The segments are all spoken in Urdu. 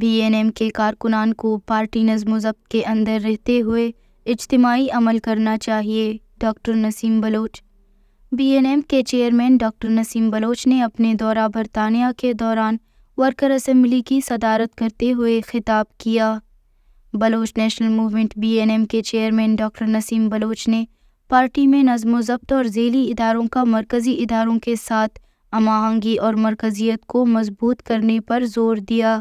BNM کے کارکنان کو پارٹی نظم و ضبط کے اندر رہتے ہوئے اجتماعی عمل کرنا چاہیے: ڈاکٹر نسیم بلوچ۔ BNM کے چیئرمین ڈاکٹر نسیم بلوچ نے اپنے دورہ برطانیہ کے دوران ورکر اسمبلی کی صدارت کرتے ہوئے خطاب کیا۔ بلوچ نیشنل موومنٹ BNM کے چیئرمین ڈاکٹر نسیم بلوچ نے پارٹی میں نظم و ضبط اور ذیلی اداروں کا مرکزی اداروں کے ساتھ ہم آہنگی اور مرکزیت کو مضبوط کرنے پر زور دیا۔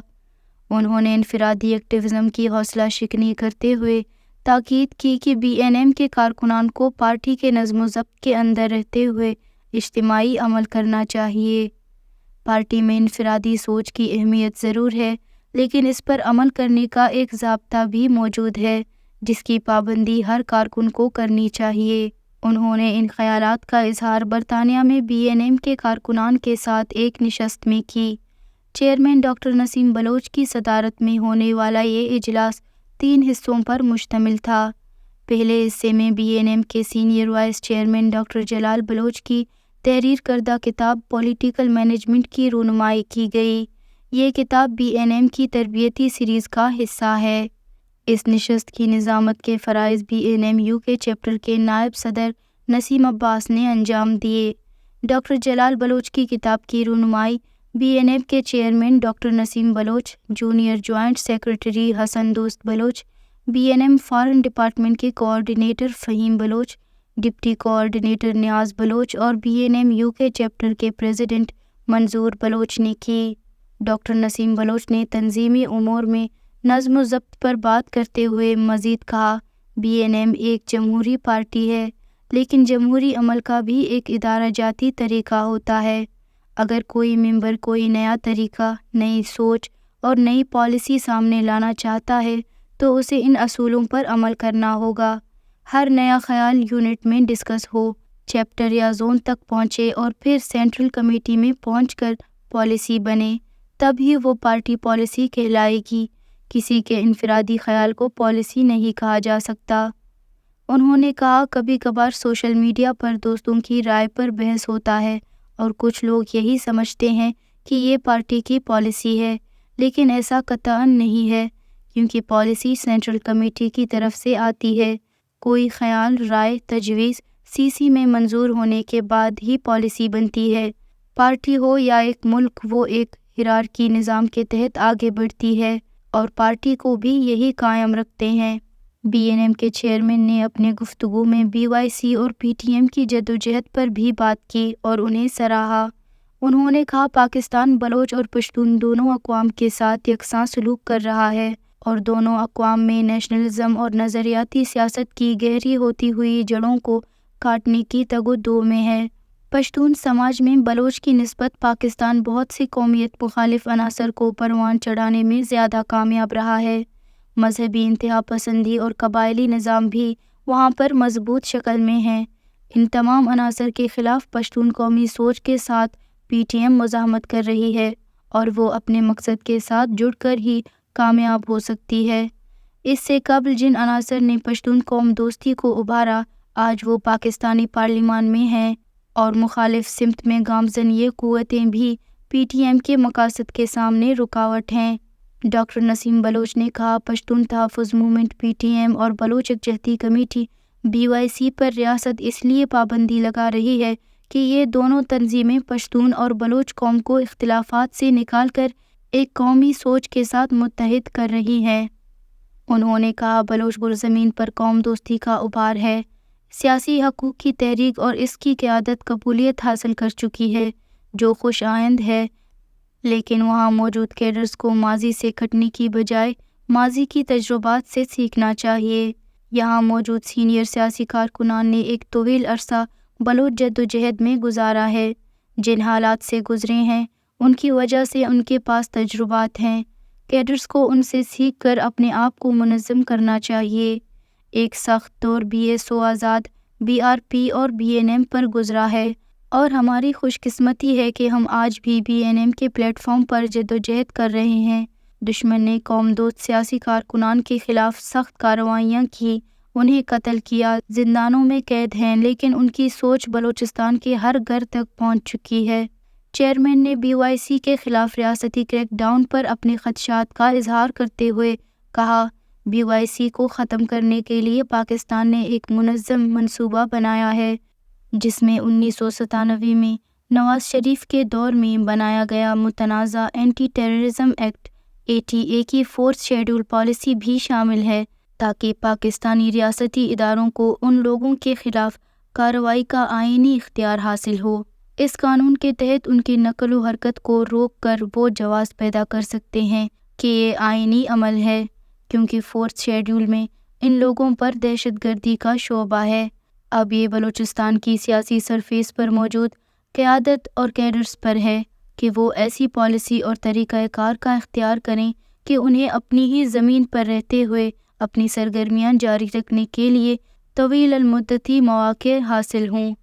انہوں نے انفرادی ایکٹیوزم کی حوصلہ شکنی کرتے ہوئے تاکید کی کہ BNM کے کارکنان کو پارٹی کے نظم و ضبط کے اندر رہتے ہوئے اجتماعی عمل کرنا چاہیے۔ پارٹی میں انفرادی سوچ کی اہمیت ضرور ہے، لیکن اس پر عمل کرنے کا ایک ضابطہ بھی موجود ہے جس کی پابندی ہر کارکن کو کرنی چاہیے۔ انہوں نے ان خیالات کا اظہار برطانیہ میں BNM کے کارکنان کے ساتھ ایک نشست میں کی۔ چیئرمین ڈاکٹر نسیم بلوچ کی صدارت میں ہونے والا یہ اجلاس 3 حصوں پر مشتمل تھا۔ پہلے حصے میں BNM کے سینئر وائس چیئرمین ڈاکٹر جلال بلوچ کی تحریر کردہ کتاب پولیٹیکل مینجمنٹ کی رونمائی کی گئی۔ یہ کتاب BNM کی تربیتی سیریز کا حصہ ہے۔ اس نشست کی نظامت کے فرائض BNM UK چیپٹر کے نائب صدر نسیم عباس نے انجام دیے۔ ڈاکٹر جلال بلوچ کی کتاب کی رونمائی BNM کے chairman doctor Naseem Baloch, junior joint secretary Hassan Dost Baloch, BNM foreign department کے coordinator Faheem Baloch, deputy coordinator Niaz Baloch اور BNM UK چیپٹر کے پریزیڈنٹ منظور بلوچ نے کی۔ ڈاکٹر نسیم بلوچ نے تنظیمی امور میں نظم و ضبط پر بات کرتے ہوئے مزید کہا، BNM ایک جمہوری پارٹی ہے، لیکن جمہوری عمل کا بھی ایک ادارہ جاتی طریقہ ہوتا ہے۔ اگر کوئی ممبر کوئی نیا طریقہ، نئی سوچ اور نئی پالیسی سامنے لانا چاہتا ہے تو اسے ان اصولوں پر عمل کرنا ہوگا۔ ہر نیا خیال یونٹ میں ڈسکس ہو، چیپٹر یا زون تک پہنچے اور پھر سینٹرل کمیٹی میں پہنچ کر پالیسی بنے، تب ہی وہ پارٹی پالیسی کہلائے گی۔ کسی کے انفرادی خیال کو پالیسی نہیں کہا جا سکتا۔ انہوں نے کہا، کبھی کبھار سوشل میڈیا پر دوستوں کی رائے پر بحث ہوتا ہے اور کچھ لوگ یہی سمجھتے ہیں کہ یہ پارٹی کی پالیسی ہے، لیکن ایسا قطعاً نہیں ہے، کیونکہ پالیسی سینٹرل کمیٹی کی طرف سے آتی ہے۔ کوئی خیال، رائے، تجویز CC میں منظور ہونے کے بعد ہی پالیسی بنتی ہے۔ پارٹی ہو یا ایک ملک، وہ ایک ہیرارکی نظام کے تحت آگے بڑھتی ہے اور پارٹی کو بھی یہی قائم رکھتے ہیں۔ BNM کے چیئرمین نے اپنے گفتگو میں BYC اور PTM کی جدوجہد پر بھی بات کی اور انہیں سراہا۔ انہوں نے کہا، پاکستان بلوچ اور پشتون دونوں اقوام کے ساتھ یکساں سلوک کر رہا ہے اور دونوں اقوام میں نیشنلزم اور نظریاتی سیاست کی گہری ہوتی ہوئی جڑوں کو کاٹنے کی تگ و دو میں ہے۔ پشتون سماج میں بلوچ کی نسبت پاکستان بہت سی قومیت مخالف عناصر کو پروان چڑھانے میں زیادہ کامیاب رہا ہے۔ مذہبی انتہا پسندی اور قبائلی نظام بھی وہاں پر مضبوط شکل میں ہیں۔ ان تمام عناصر کے خلاف پشتون قومی سوچ کے ساتھ PTM مزاحمت کر رہی ہے اور وہ اپنے مقصد کے ساتھ جڑ کر ہی کامیاب ہو سکتی ہے۔ اس سے قبل جن عناصر نے پشتون قوم دوستی کو ابھارا، آج وہ پاکستانی پارلیمان میں ہیں اور مخالف سمت میں گامزن یہ قوتیں بھی PTM کے مقاصد کے سامنے رکاوٹ ہیں۔ ڈاکٹر نسیم بلوچ نے کہا، پشتون تحفظ موومنٹ PTM اور بلوچ یکجہتی کمیٹی BYC پر ریاست اس لیے پابندی لگا رہی ہے کہ یہ دونوں تنظیمیں پشتون اور بلوچ قوم کو اختلافات سے نکال کر ایک قومی سوچ کے ساتھ متحد کر رہی ہیں۔ انہوں نے کہا، بلوچ سرزمین پر قوم دوستی کا ابھار ہے، سیاسی حقوق کی تحریک اور اس کی قیادت قبولیت حاصل کر چکی ہے، جو خوش آئند ہے، لیکن وہاں موجود کیڈرز کو ماضی سے کھٹنے کی بجائے ماضی کی تجربات سے سیکھنا چاہیے۔ یہاں موجود سینئر سیاسی کارکنان نے ایک طویل عرصہ بلوچ جدوجہد میں گزارا ہے۔ جن حالات سے گزرے ہیں ان کی وجہ سے ان کے پاس تجربات ہیں۔ کیڈرز کو ان سے سیکھ کر اپنے آپ کو منظم کرنا چاہیے۔ ایک سخت دور BSO آزاد، BRP اور BNM پر گزرا ہے اور ہماری خوش قسمتی ہے کہ ہم آج بھی BNM کے پلیٹ فارم پر جدوجہد کر رہے ہیں۔ دشمن نے قوم دوست سیاسی کارکنان کے خلاف سخت کارروائیاں کی، انہیں قتل کیا، زندانوں میں قید ہیں، لیکن ان کی سوچ بلوچستان کے ہر گھر تک پہنچ چکی ہے۔ چیئرمین نے BOIC کے خلاف ریاستی کریک ڈاؤن پر اپنے خدشات کا اظہار کرتے ہوئے کہا، BOIC کو ختم کرنے کے لیے پاکستان نے ایک منظم منصوبہ بنایا ہے، جس میں 1997 میں نواز شریف کے دور میں بنایا گیا متنازع اینٹی ٹیررزم ایکٹ ATA کی 4 شیڈول پالیسی بھی شامل ہے، تاکہ پاکستانی ریاستی اداروں کو ان لوگوں کے خلاف کارروائی کا آئینی اختیار حاصل ہو۔ اس قانون کے تحت ان کی نقل و حرکت کو روک کر وہ جواز پیدا کر سکتے ہیں کہ یہ آئینی عمل ہے، کیونکہ 4 شیڈول میں ان لوگوں پر دہشت گردی کا شعبہ ہے۔ اب یہ بلوچستان کی سیاسی سرفیس پر موجود قیادت اور کیڈرز پر ہے کہ وہ ایسی پالیسی اور طریقہ کار کا اختیار کریں کہ انہیں اپنی ہی زمین پر رہتے ہوئے اپنی سرگرمیاں جاری رکھنے کے لیے طویل المدتی مواقع حاصل ہوں۔